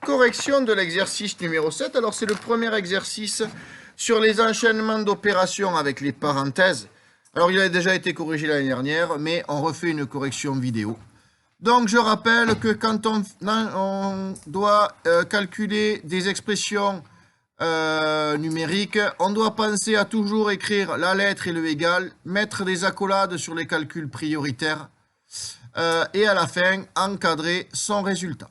correction de l'exercice numéro 7. Alors, c'est le premier exercice sur les enchaînements d'opérations avec les parenthèses. Alors, il a déjà été corrigé l'année dernière, mais on refait une correction vidéo. Donc, je rappelle que quand on doit calculer des expressions numériques, on doit penser à toujours écrire la lettre et le égal, mettre des accolades sur les calculs prioritaires et à la fin, encadrer son résultat.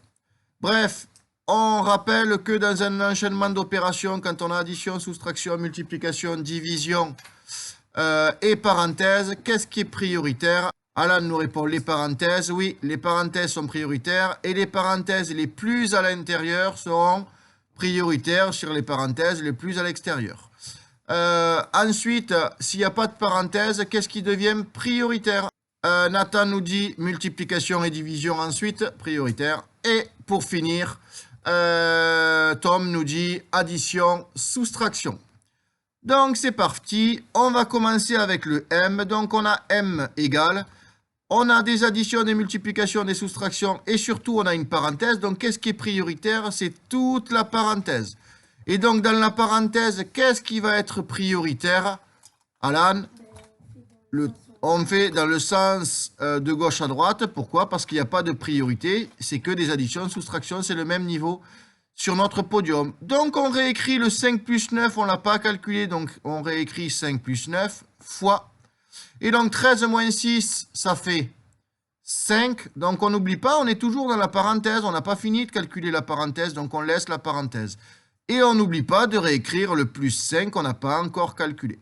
Bref, on rappelle que dans un enchaînement d'opérations, quand on a addition, soustraction, multiplication, division et parenthèse, qu'est-ce qui est prioritaire? Alan nous répond les parenthèses. Oui, les parenthèses sont prioritaires et les parenthèses les plus à l'intérieur seront prioritaires sur les parenthèses les plus à l'extérieur. Ensuite, s'il n'y a pas de parenthèse, qu'est-ce qui devient prioritaire? Nathan nous dit multiplication et division ensuite, prioritaire. Et pour finir, Tom nous dit addition, soustraction. Donc c'est parti, on va commencer avec le M. Donc on a M égale, on a des additions, des multiplications, des soustractions et surtout on a une parenthèse. Donc qu'est-ce qui est prioritaire? C'est toute la parenthèse. Et donc dans la parenthèse, qu'est-ce qui va être prioritaire? Alan, on fait dans le sens de gauche à droite. Pourquoi? Parce qu'il n'y a pas de priorité. C'est que des additions, soustractions, c'est le même niveau sur notre podium. Donc on réécrit le 5 plus 9, on ne l'a pas calculé. Donc on réécrit 5 plus 9 fois. Et donc 13 moins 6, ça fait 5. Donc on n'oublie pas, on est toujours dans la parenthèse. On n'a pas fini de calculer la parenthèse, donc on laisse la parenthèse. Et on n'oublie pas de réécrire le plus 5 qu'on n'a pas encore calculé.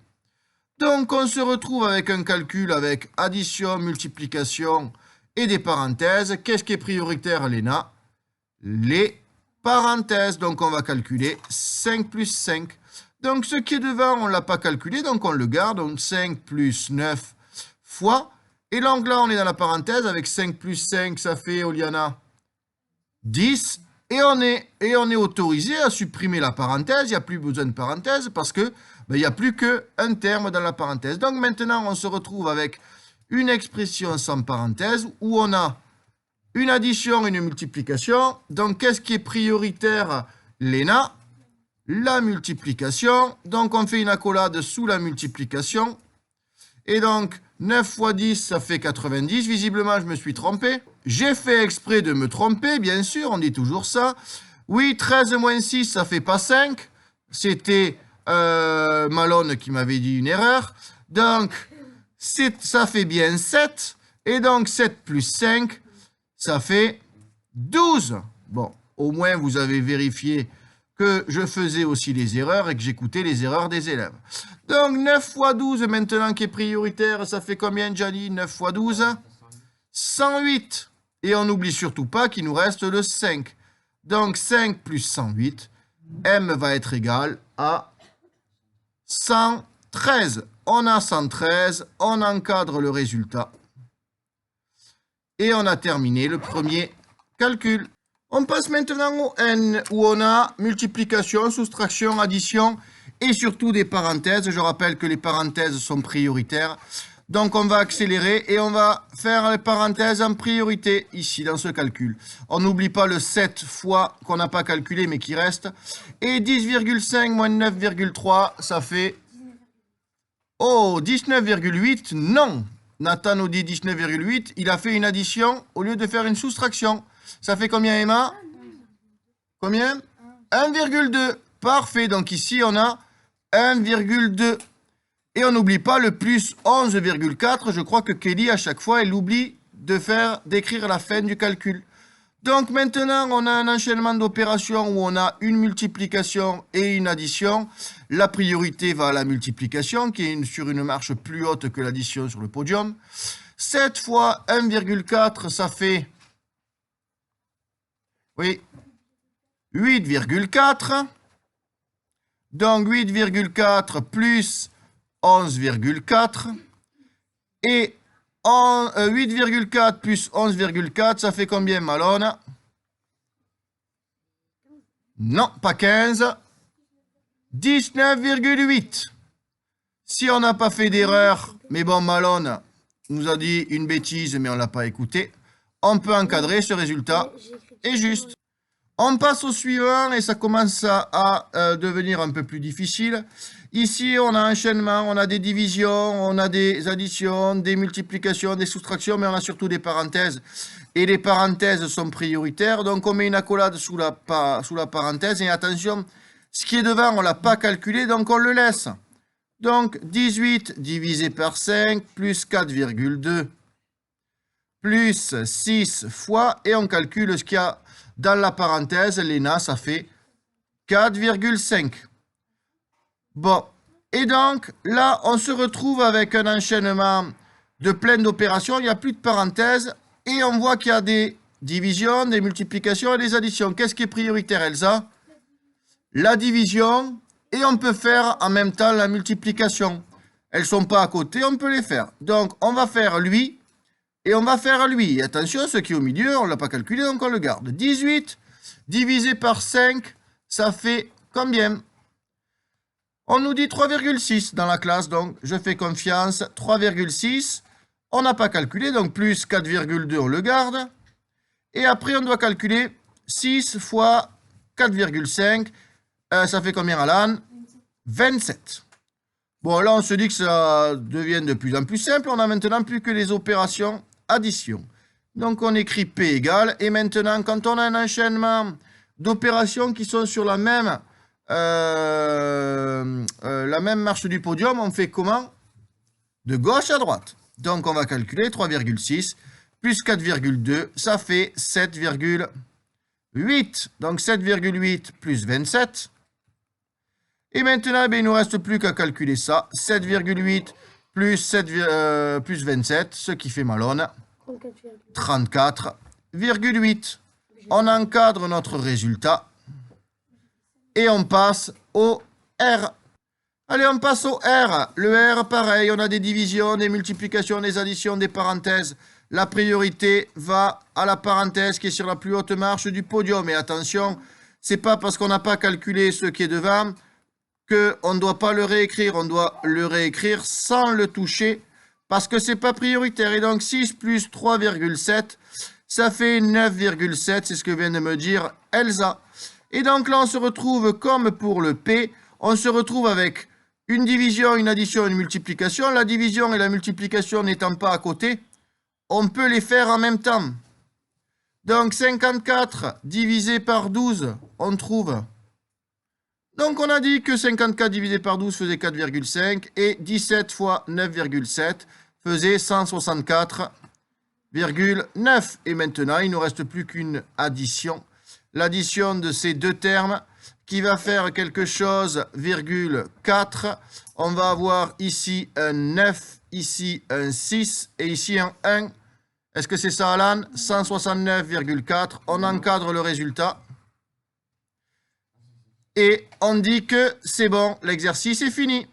Donc, on se retrouve avec un calcul avec addition, multiplication et des parenthèses. Qu'est-ce qui est prioritaire, Léna? Les parenthèses. Donc, on va calculer 5 plus 5. Donc, ce qui est devant, on ne l'a pas calculé, donc on le garde. Donc, 5 plus 9 fois. Et donc là, on est dans la parenthèse. Avec 5 plus 5, ça fait, Oliana, 10. Et on est autorisé à supprimer la parenthèse. Il n'y a plus besoin de parenthèse parce que il n'y a plus qu'un terme dans la parenthèse. Donc maintenant, on se retrouve avec une expression sans parenthèse où on a une addition et une multiplication. Donc qu'est-ce qui est prioritaire, Léna? La multiplication. Donc on fait une accolade sous la multiplication. Et donc 9 fois 10, ça fait 90. Visiblement, je me suis trompé. J'ai fait exprès de me tromper, bien sûr, on dit toujours ça. Oui, 13 moins 6, ça fait pas 5. C'était Malone qui m'avait dit une erreur. Donc, ça fait bien 7. Et donc, 7 plus 5, ça fait 12. Bon, au moins, vous avez vérifié que je faisais aussi les erreurs et que j'écoutais les erreurs des élèves. Donc, 9 fois 12, maintenant qui est prioritaire, ça fait combien, Gianni? 9 fois 12 108. Et on n'oublie surtout pas qu'il nous reste le 5. Donc, 5 plus 108, M va être égal à 113. On a 113, on encadre le résultat. Et on a terminé le premier calcul. On passe maintenant au N, où on a multiplication, soustraction, addition, et surtout des parenthèses. Je rappelle que les parenthèses sont prioritaires. Donc, on va accélérer et on va faire les parenthèses en priorité ici, dans ce calcul. On n'oublie pas le 7 fois qu'on n'a pas calculé, mais qui reste. Et 10,5 moins 9,3, ça fait... Oh, 19,8, non. Nathan nous dit 19,8. Il a fait une addition au lieu de faire une soustraction. Ça fait combien, Emma? Combien? 1,2. Parfait. Donc, ici, on a 1,2. Et on n'oublie pas le plus 11,4. Je crois que Kelly, à chaque fois, elle oublie d'écrire la fin du calcul. Donc maintenant, on a un enchaînement d'opérations où on a une multiplication et une addition. La priorité va à la multiplication, qui est sur une marche plus haute que l'addition sur le podium. 7 fois 1,4, ça fait... Oui, 8,4. Donc 8,4 plus 11,4 et 8,4 plus 11,4, ça fait combien, Malone? Non, pas 15. 19,8. Si on n'a pas fait d'erreur, mais bon, Malone nous a dit une bêtise, mais on ne l'a pas écouté, on peut encadrer ce résultat est juste. On passe au suivant et ça commence à devenir un peu plus difficile. Ici, on a un enchaînement, on a des divisions, on a des additions, des multiplications, des soustractions, mais on a surtout des parenthèses. Et les parenthèses sont prioritaires, donc on met une accolade sous la parenthèse. Et attention, ce qui est devant, on ne l'a pas calculé, donc on le laisse. Donc 18 divisé par 5 plus 4,2 plus 6 fois, et on calcule ce qu'il y a dans la parenthèse. Léna, ça fait 4,5. Bon, et donc là, on se retrouve avec un enchaînement de plein d'opérations. Il n'y a plus de parenthèses. Et on voit qu'il y a des divisions, des multiplications et des additions. Qu'est-ce qui est prioritaire, Elsa? La division, et on peut faire en même temps la multiplication. Elles ne sont pas à côté, on peut les faire. Donc, on va faire lui, et on va faire lui. Et attention, ce qui est au milieu, on ne l'a pas calculé, donc on le garde. 18 divisé par 5, ça fait combien? On nous dit 3,6 dans la classe, donc je fais confiance. 3,6. On n'a pas calculé, donc plus 4,2, on le garde. Et après, on doit calculer 6 fois 4,5. Ça fait combien, Alan? 27. Bon, là, on se dit que ça devient de plus en plus simple. On n'a maintenant plus que les opérations addition. Donc, on écrit P égale. Et maintenant, quand on a un enchaînement d'opérations qui sont sur la même marche du podium, on fait comment? De gauche à droite. Donc, on va calculer 3,6 plus 4,2, ça fait 7,8. Donc, 7,8 plus 27. Et maintenant, il ne nous reste plus qu'à calculer ça. 7,8 plus 27, ce qui fait Malone. 34,8. On encadre notre résultat. Et on passe au R. Allez, on passe au R. Le R, pareil, on a des divisions, des multiplications, des additions, des parenthèses. La priorité va à la parenthèse qui est sur la plus haute marche du podium. Et attention, c'est pas parce qu'on n'a pas calculé ce qui est devant qu'on ne doit pas le réécrire. On doit le réécrire sans le toucher parce que c'est pas prioritaire. Et donc 6 plus 3,7, ça fait 9,7. C'est ce que vient de me dire Elsa. Et donc là, on se retrouve comme pour le P. On se retrouve avec une division, une addition, une multiplication. La division et la multiplication n'étant pas à côté, on peut les faire en même temps. Donc 54 divisé par 12, on trouve. Donc on a dit que 54 divisé par 12 faisait 4,5 et 17 fois 9,7 faisait 164,9. Et maintenant, il ne nous reste plus qu'une addition. L'addition de ces deux termes qui va faire quelque chose, virgule 4. On va avoir ici un 9, ici un 6 et ici un 1. Est-ce que c'est ça, Alan? 169,4. On encadre le résultat. Et on dit que c'est bon, l'exercice est fini.